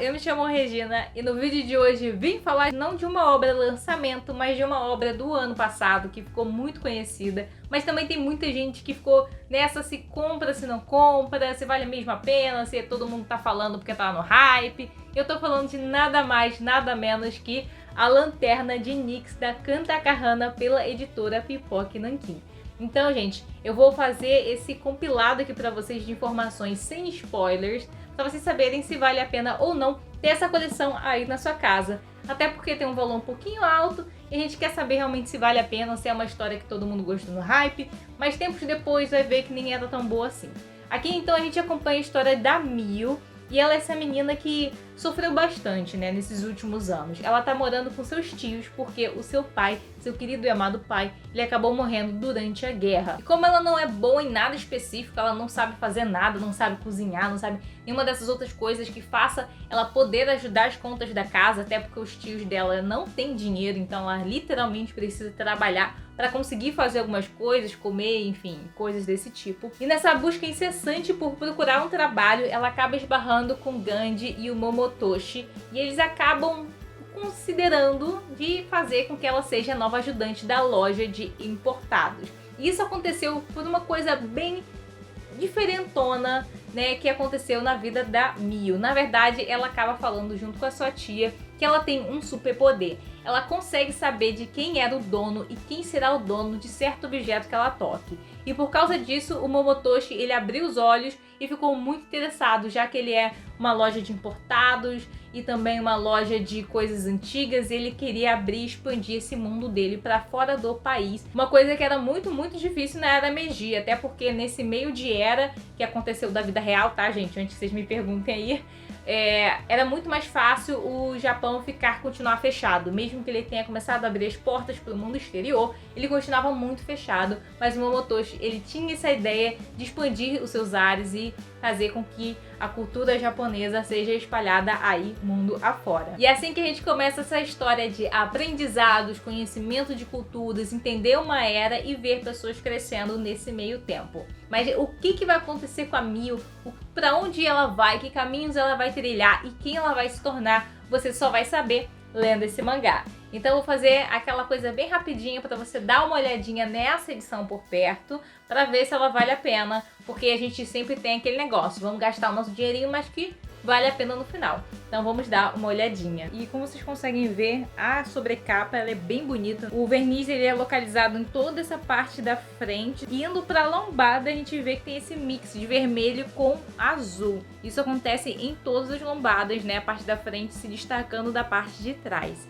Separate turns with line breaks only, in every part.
Olá, eu me chamo Regina e no vídeo de hoje vim falar não de uma obra lançamento, mas de uma obra do ano passado que ficou muito conhecida, mas também tem muita gente que ficou nessa se compra, se não compra, se vale mesmo a pena, se todo mundo tá falando porque tá no hype. Eu tô falando de nada mais, nada menos que A Lanterna de Nyx da Kantakarana pela editora Pipoque Nanquim. Então, gente, eu vou fazer esse compilado aqui pra vocês de informações sem spoilers, pra vocês saberem se vale a pena ou não ter essa coleção aí na sua casa. Até porque tem um valor um pouquinho alto e a gente quer saber realmente se vale a pena, se é uma história que todo mundo gostou no hype, mas tempos depois vai ver que nem era tão boa assim. Aqui então a gente acompanha a história da Mio, e ela é essa menina que sofreu bastante, né, nesses últimos anos. Ela tá morando com seus tios porque o seu pai, seu querido e amado pai, ele acabou morrendo durante a guerra. E como ela não é boa em nada específico, ela não sabe fazer nada, não sabe cozinhar, não sabe nenhuma dessas outras coisas que faça ela poder ajudar as contas da casa, até porque os tios dela não têm dinheiro, então ela literalmente precisa trabalhar para conseguir fazer algumas coisas, comer, enfim, coisas desse tipo. E nessa busca incessante por procurar um trabalho, ela acaba esbarrando com Gandhi e o Momotoshi, e eles acabam considerando de fazer com que ela seja a nova ajudante da loja de importados. E isso aconteceu por uma coisa bem diferentona, né, que aconteceu na vida da Mio. Na verdade, ela acaba falando junto com a sua tia que ela tem um superpoder. Ela consegue saber de quem era o dono e quem será o dono de certo objeto que ela toque. E por causa disso, o Momotoshi, ele abriu os olhos e ficou muito interessado, já que ele é uma loja de importados e também uma loja de coisas antigas, e ele queria abrir e expandir esse mundo dele para fora do país. Uma coisa que era muito difícil na Era Meiji, até porque nesse meio de era que aconteceu da vida real, tá, gente? Antes que vocês me perguntem aí, era muito mais fácil o Japão continuar fechado. Mesmo que ele tenha começado a abrir as portas para o mundo exterior, ele continuava muito fechado, mas o Momotoshi, ele tinha essa ideia de expandir os seus ares e fazer com que a cultura japonesa seja espalhada aí mundo afora. E é assim que a gente começa essa história de aprendizados, conhecimento de culturas, entender uma era e ver pessoas crescendo nesse meio tempo. Mas o que vai acontecer com a Mio? Para onde ela vai? Que caminhos ela vai trilhar? E quem ela vai se tornar? Você só vai saber lendo esse mangá. Então eu vou fazer aquela coisa bem rapidinha para você dar uma olhadinha nessa edição por perto, para ver se ela vale a pena, porque a gente sempre tem aquele negócio, vamos gastar o nosso dinheirinho, mas que vale a pena no final. Então vamos dar uma olhadinha. E como vocês conseguem ver, a sobrecapa ela é bem bonita. O verniz ele é localizado em toda essa parte da frente. E indo para a lombada, a gente vê que tem esse mix de vermelho com azul. Isso acontece em todas as lombadas, né? A parte da frente se destacando da parte de trás.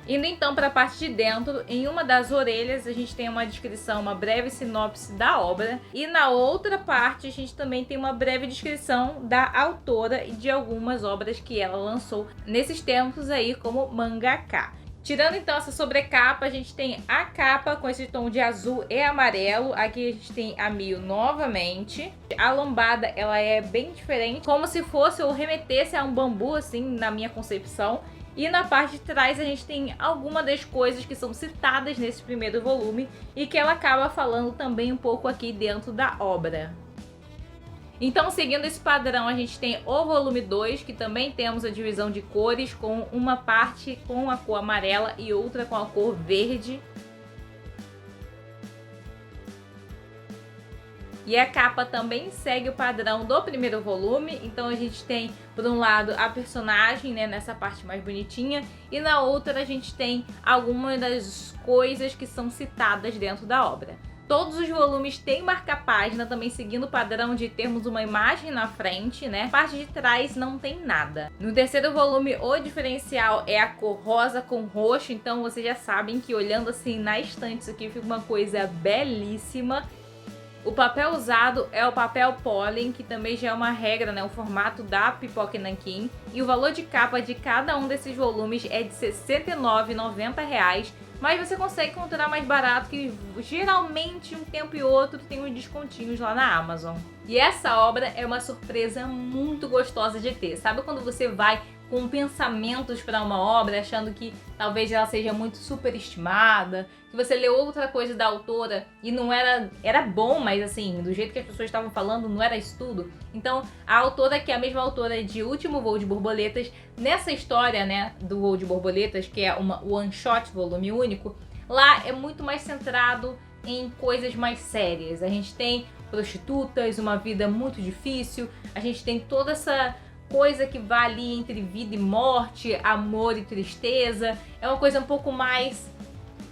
Indo então para a parte de dentro, em uma das orelhas a gente tem uma descrição, uma breve sinopse da obra, e na outra parte a gente também tem uma breve descrição da autora e de algumas obras que ela lançou nesses tempos aí como mangaka. Tirando então essa sobrecapa, a gente tem a capa com esse tom de azul e amarelo. Aqui a gente tem a Mio novamente. A lombada ela é bem diferente, como se fosse ou remetesse a um bambu assim na minha concepção. E na parte de trás a gente tem algumas das coisas que são citadas nesse primeiro volume e que ela acaba falando também um pouco aqui dentro da obra. Então, seguindo esse padrão, a gente tem o volume 2, que também temos a divisão de cores, com uma parte com a cor amarela e outra com a cor verde. E a capa também segue o padrão do primeiro volume, então a gente tem, por um lado, a personagem, né, nessa parte mais bonitinha, e na outra a gente tem algumas das coisas que são citadas dentro da obra. Todos os volumes têm marca-página, também seguindo o padrão de termos uma imagem na frente, né? A parte de trás não tem nada. No terceiro volume, o diferencial é a cor rosa com roxo, então vocês já sabem que olhando assim na estante, isso aqui fica uma coisa belíssima. O papel usado é o papel pólen, que também já é uma regra, né? O formato da Pipoque Nanquim. E o valor de capa de cada um desses volumes é de R$ 69,90. Mas você consegue encontrar mais barato, que geralmente um tempo e outro tem uns descontinhos lá na Amazon. E essa obra é uma surpresa muito gostosa de ter. Sabe quando você vai com pensamentos para uma obra, achando que talvez ela seja muito superestimada, que você leu outra coisa da autora e não era bom, mas assim, do jeito que as pessoas estavam falando, não era isso tudo. Então, a autora, que é a mesma autora de Último Voo de Borboletas, nessa história, né, do Voo de Borboletas, que é uma one shot, volume único, lá é muito mais centrado em coisas mais sérias. A gente tem prostitutas, uma vida muito difícil, a gente tem toda essa coisa que vai ali entre vida e morte, amor e tristeza. É uma coisa um pouco mais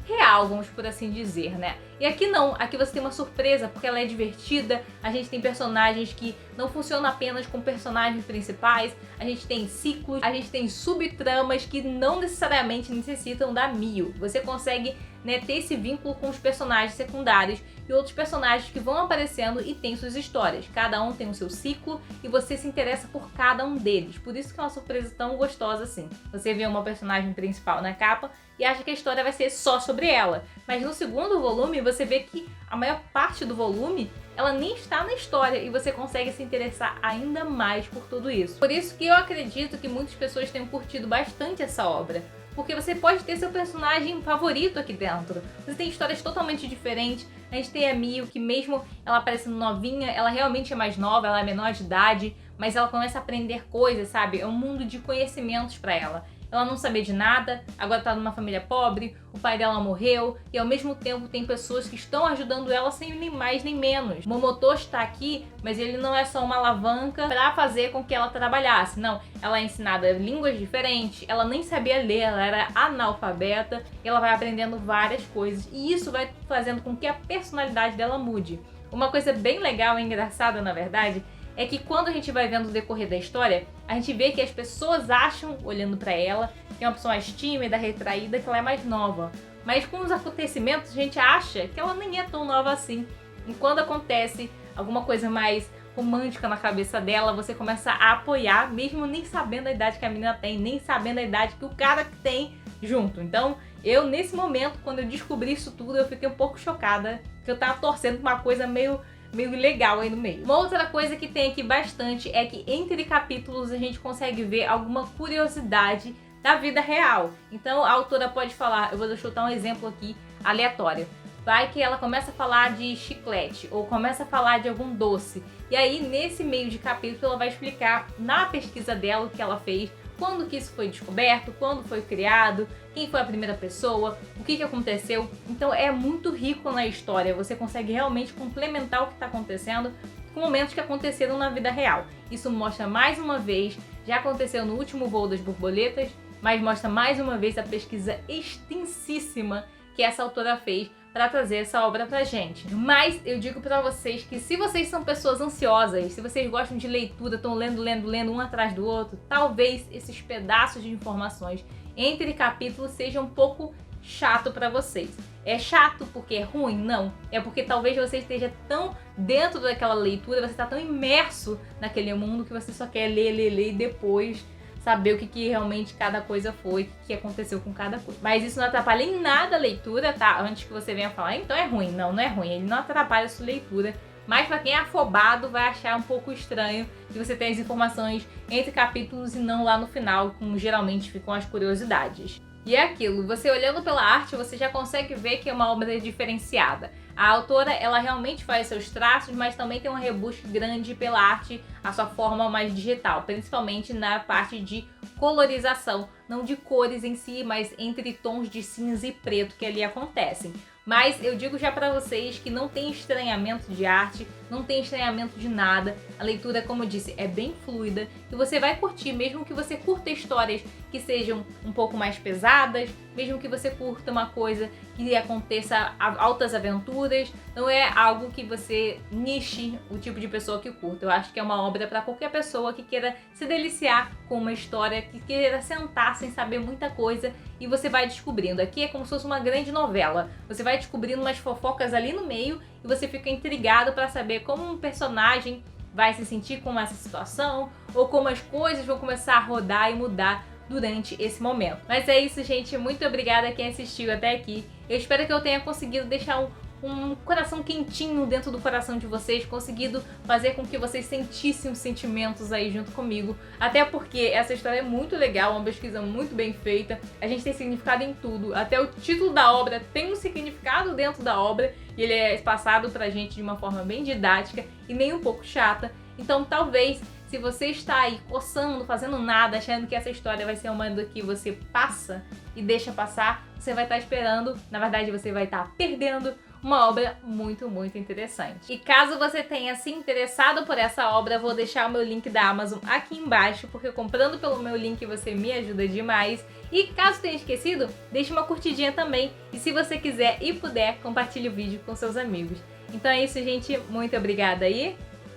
real, vamos por assim dizer, né? E aqui não, aqui você tem uma surpresa, porque ela é divertida, a gente tem personagens que não funcionam apenas com personagens principais, a gente tem ciclos, a gente tem subtramas que não necessariamente necessitam da Mio. Você consegue, né, ter esse vínculo com os personagens secundários e outros personagens que vão aparecendo e tem suas histórias. Cada um tem o seu ciclo e você se interessa por cada um deles. Por isso que é uma surpresa tão gostosa assim. Você vê uma personagem principal na capa e acha que a história vai ser só sobre ela. Mas no segundo volume você vê que a maior parte do volume ela nem está na história e você consegue se interessar ainda mais por tudo isso. Por isso que eu acredito que muitas pessoas tenham curtido bastante essa obra. Porque você pode ter seu personagem favorito aqui dentro. Você tem histórias totalmente diferentes. A gente tem a Mio, que mesmo ela parecendo novinha, ela realmente é mais nova, ela é menor de idade, mas ela começa a aprender coisas, sabe? É um mundo de conhecimentos para ela. Ela não sabia de nada, agora tá numa família pobre, o pai dela morreu e ao mesmo tempo tem pessoas que estão ajudando ela sem nem mais nem menos. Momotoshi está aqui, mas ele não é só uma alavanca para fazer com que ela trabalhasse, não. Ela é ensinada línguas diferentes, ela nem sabia ler, ela era analfabeta e ela vai aprendendo várias coisas e isso vai fazendo com que a personalidade dela mude. Uma coisa bem legal e engraçada, na verdade, é que quando a gente vai vendo o decorrer da história, a gente vê que as pessoas acham, olhando pra ela, que é uma pessoa mais tímida, retraída, que ela é mais nova. Mas com os acontecimentos, a gente acha que ela nem é tão nova assim. E quando acontece alguma coisa mais romântica na cabeça dela, você começa a apoiar, mesmo nem sabendo a idade que a menina tem, nem sabendo a idade que o cara tem junto. Então, eu, nesse momento, quando eu descobri isso tudo, eu fiquei um pouco chocada, que eu tava torcendo pra uma coisa meio legal aí no meio. Uma outra coisa que tem aqui bastante é que entre capítulos a gente consegue ver alguma curiosidade da vida real. Então a autora pode falar, eu vou chutar um exemplo aqui aleatório. Vai que ela começa a falar de chiclete ou começa a falar de algum doce. E aí nesse meio de capítulo ela vai explicar na pesquisa dela o que ela fez, quando que isso foi descoberto, quando foi criado, quem foi a primeira pessoa, o que aconteceu. Então é muito rico na história, você consegue realmente complementar o que está acontecendo com momentos que aconteceram na vida real. Isso mostra mais uma vez, já aconteceu no Último Voo das Borboletas, mas mostra mais uma vez a pesquisa extensíssima que essa autora fez para trazer essa obra pra gente. Mas eu digo pra vocês que se vocês são pessoas ansiosas, se vocês gostam de leitura, estão lendo um atrás do outro, talvez esses pedaços de informações entre capítulos sejam um pouco chato pra vocês. É chato porque é ruim? Não. É porque talvez você esteja tão dentro daquela leitura, você está tão imerso naquele mundo que você só quer ler e depois saber o que realmente cada coisa foi, o que aconteceu com cada coisa. Mas isso não atrapalha em nada a leitura, tá? Antes que você venha falar, então é ruim. Não, não é ruim. Ele não atrapalha a sua leitura. Mas pra quem é afobado, vai achar um pouco estranho que você tenha as informações entre capítulos e não lá no final, como geralmente ficam as curiosidades. E é aquilo, você olhando pela arte, você já consegue ver que é uma obra diferenciada. A autora, ela realmente faz seus traços, mas também tem um rebusque grande pela arte, a sua forma mais digital, principalmente na parte de colorização, não de cores em si, mas entre tons de cinza e preto que ali acontecem. Mas eu digo já pra vocês que não tem estranhamento de arte, não tem estranhamento de nada. A leitura, como eu disse, é bem fluida e você vai curtir, mesmo que você curta histórias que sejam um pouco mais pesadas, mesmo que você curta uma coisa que aconteça altas aventuras, não é algo que você niche o tipo de pessoa que curta. Eu acho que é uma obra para qualquer pessoa que queira se deliciar com uma história, que queira sentar sem saber muita coisa e você vai descobrindo. Aqui é como se fosse uma grande novela. Você vai descobrindo umas fofocas ali no meio e você fica intrigado para saber como um personagem vai se sentir com essa situação ou como as coisas vão começar a rodar e mudar durante esse momento. Mas é isso, gente. Muito obrigada a quem assistiu até aqui. Eu espero que eu tenha conseguido deixar um um coração quentinho dentro do coração de vocês, conseguido fazer com que vocês sentissem os sentimentos aí junto comigo. Até porque essa história é muito legal, uma pesquisa muito bem feita, a gente tem significado em tudo, até o título da obra tem um significado dentro da obra, e ele é passado pra gente de uma forma bem didática e nem um pouco chata. Então talvez, se você está aí coçando, fazendo nada, achando que essa história vai ser uma que você passa e deixa passar, você vai estar esperando, na verdade você vai estar perdendo uma obra muito, muito interessante. E caso você tenha se interessado por essa obra, vou deixar o meu link da Amazon aqui embaixo, porque comprando pelo meu link você me ajuda demais. E caso tenha esquecido, deixe uma curtidinha também. E se você quiser e puder, compartilhe o vídeo com seus amigos. Então é isso, gente. Muito obrigada aí.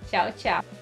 Tchau, tchau.